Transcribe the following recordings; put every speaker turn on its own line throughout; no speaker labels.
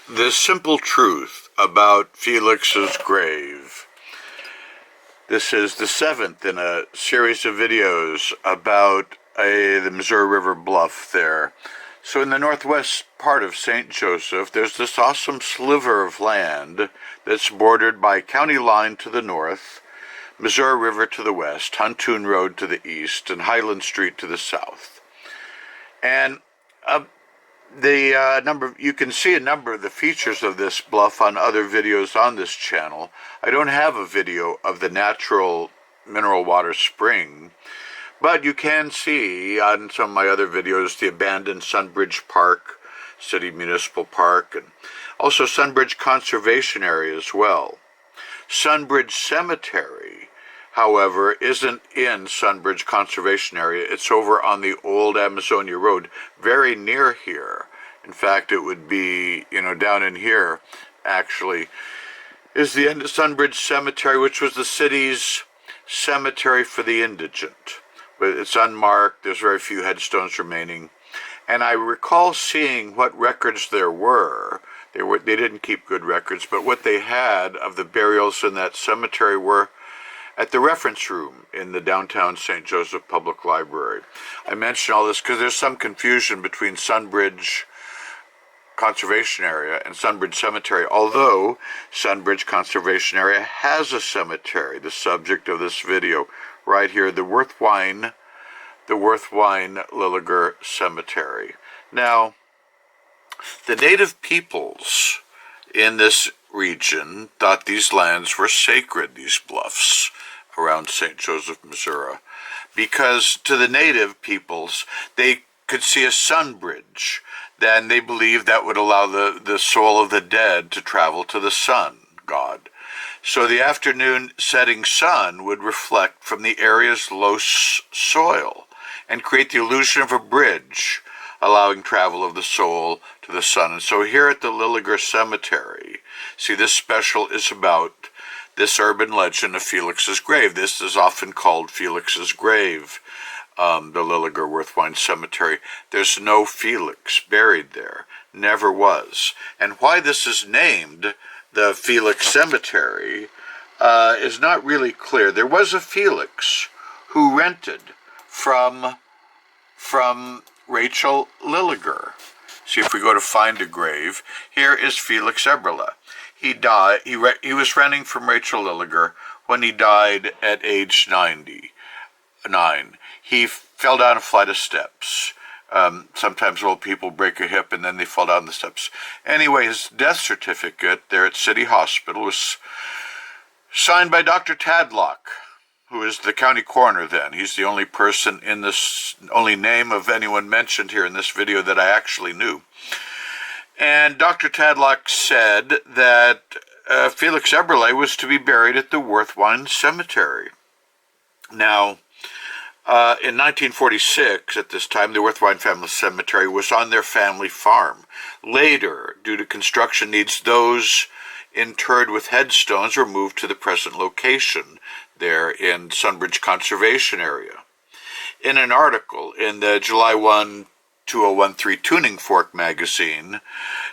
The simple truth about Felix's grave. This is the seventh in a series of videos about the Missouri River bluff there. So in the northwest part of St. Joseph, there's this awesome sliver of land that's bordered by County Line to the north, Missouri River to the west, Huntoon Road to the east, and Highland Street to the south. And you can see a number of the features of this bluff on other videos on this channel. I don't have a video of the natural mineral water spring, but you can see on some of my other videos the abandoned Sunbridge Park, City Municipal Park, and also Sunbridge Conservation Area as well. Sunbridge Cemetery, however, isn't in Sunbridge Conservation Area. It's over on the old Amazonia Road, very near here. In fact, it would be, down in here, actually, is the end of Sunbridge Cemetery, which was the city's cemetery for the indigent. But it's unmarked, there's very few headstones remaining. And I recall seeing what records there were. They didn't keep good records, but what they had of the burials in that cemetery were at the reference room in the downtown St. Joseph Public Library. I mention all this because there's some confusion between Sunbridge Conservation Area and Sunbridge Cemetery, although Sunbridge Conservation Area has a cemetery, the subject of this video right here, the Worthwine Lilliger Cemetery. Now, the native peoples in this region thought these lands were sacred, these bluffs around St. Joseph, Missouri, because to the native peoples, they could see a sun bridge. Then they believed that would allow the soul of the dead to travel to the sun god. So the afternoon setting sun would reflect from the area's low soil and create the illusion of a bridge, allowing travel of the soul to the sun. And so here at the Lilliger Cemetery, see, this special is about this urban legend of Felix's grave. This is often called Felix's grave, the Lilliger Worthwine Cemetery. There's no Felix buried there, never was. And why this is named the Felix Cemetery is not really clear. There was a Felix who rented from Rachel Lilliger. See, if we go to find a grave, here is Felix Eberle. He died. He was renting from Rachel Lilliger when he died at age 99. He fell down a flight of steps. Sometimes old people break a hip and then they fall down the steps. Anyway, his death certificate there at City Hospital was signed by Dr. Tadlock, who is the county coroner then. He's the only person in this, only name of anyone mentioned here in this video that I actually knew. And Dr. Tadlock said that Felix Eberle was to be buried at the Worthwine Cemetery. Now, in 1946, at this time, the Worthwine Family Cemetery was on their family farm. Later, due to construction needs, those interred with headstones were moved to the present location there in Sunbridge Conservation Area. In an article in the July 1, 2013 Tuning Fork magazine,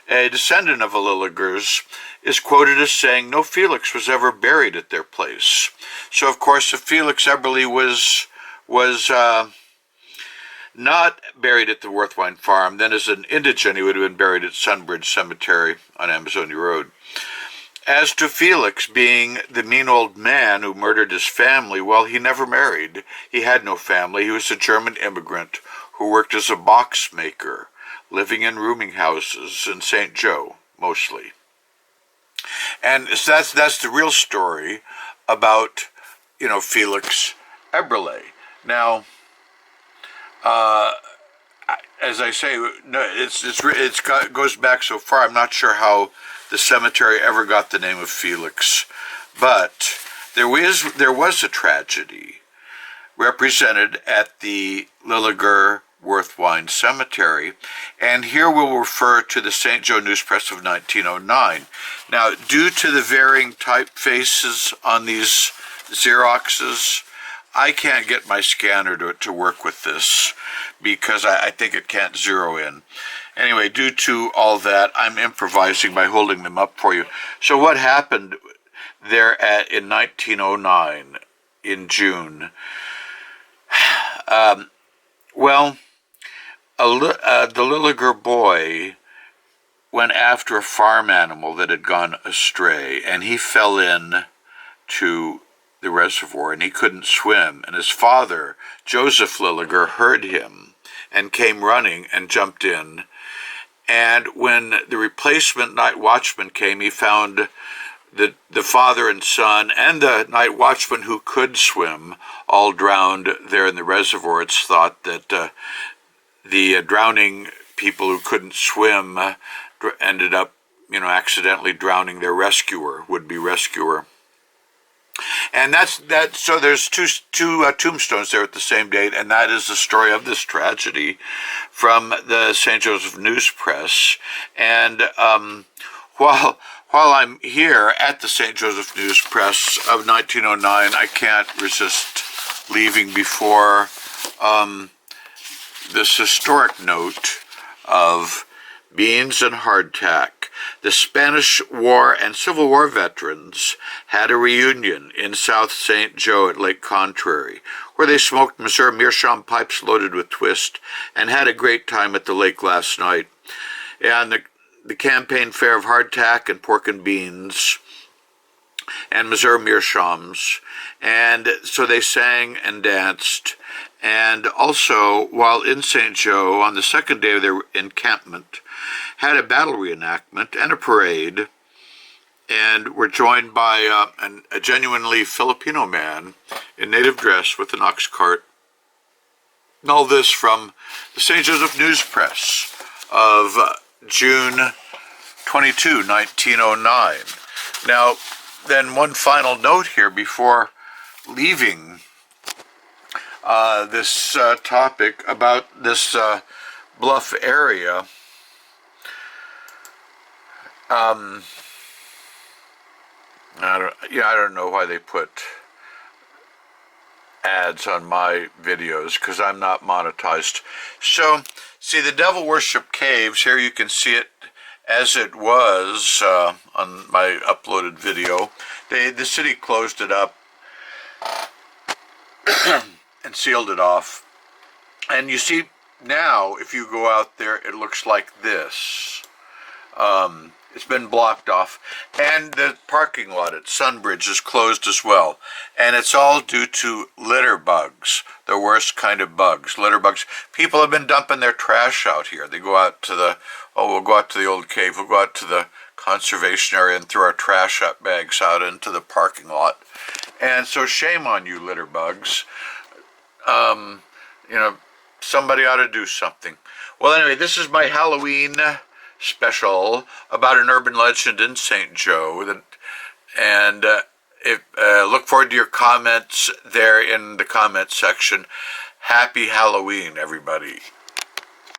a descendant of the Lilligers is quoted as saying no Felix was ever buried at their place. So, of course, if Felix Eberle was not buried at the Worthwine Farm, then as an indigent he would have been buried at Sunbridge Cemetery on Amazonia Road. As to Felix being the mean old man who murdered his family, well, he never married. He had no family. He was a German immigrant who worked as a box maker, living in rooming houses in St. Joe, mostly. And that's the real story about, Felix Eberle. Now, as I say, it goes back so far. I'm not sure how the cemetery ever got the name of Felix, but there was a tragedy represented at the Lilliger Worthwine Cemetery, and here we'll refer to the St. Joe News Press of 1909. Now, due to the varying typefaces on these Xeroxes, I can't get my scanner to work with this because I think it can't zero in. Anyway, due to all that, I'm improvising by holding them up for you. So what happened there in 1909 in June? Well, the Lilleger boy went after a farm animal that had gone astray, and he fell in to the reservoir, and he couldn't swim. And his father, Joseph Lilleger, heard him and came running and jumped in. And when the replacement night watchman came, he found the father and son and the night watchman who could swim all drowned there in the reservoir. It's thought that the drowning people who couldn't swim ended up, accidentally drowning their would-be rescuer. And that's that. So there's two tombstones there at the same date, and that is the story of this tragedy from the St. Joseph News Press. And while I'm here at the St. Joseph News Press of 1909, I can't resist leaving before this historic note of beans and hardtack. The Spanish War and Civil War veterans had a reunion in South St. Joe at Lake Contrary, where they smoked Monsieur Meerschaum pipes loaded with twist and had a great time at the lake last night. And the campaign fare of hardtack and pork and beans and Monsieur Meerschaums. And so they sang and danced. And also, while in St. Joe, on the second day of their encampment, had a battle reenactment and a parade, and were joined by a genuinely Filipino man in native dress with an ox cart. And all this from the St. Joseph News Press of June 22, 1909. Now, then one final note here before leaving this topic about this Bluff area. I don't know why they put ads on my videos because I'm not monetized. So, see the Devil Worship Caves, here you can see it as it was on my uploaded video. The city closed it up and sealed it off. And you see now, if you go out there, it looks like this. It's been blocked off. And the parking lot at Sunbridge is closed as well. And it's all due to litter bugs, the worst kind of bugs, litter bugs. People have been dumping their trash out here. They go out to we'll go out to the old cave, we'll go out to the conservation area and throw our trash bags out into the parking lot. And so shame on you, litter bugs. Somebody ought to do something. Well, anyway, this is my Halloween special about an urban legend in St. Joe. And look forward to your comments there in the comment section. Happy Halloween, everybody.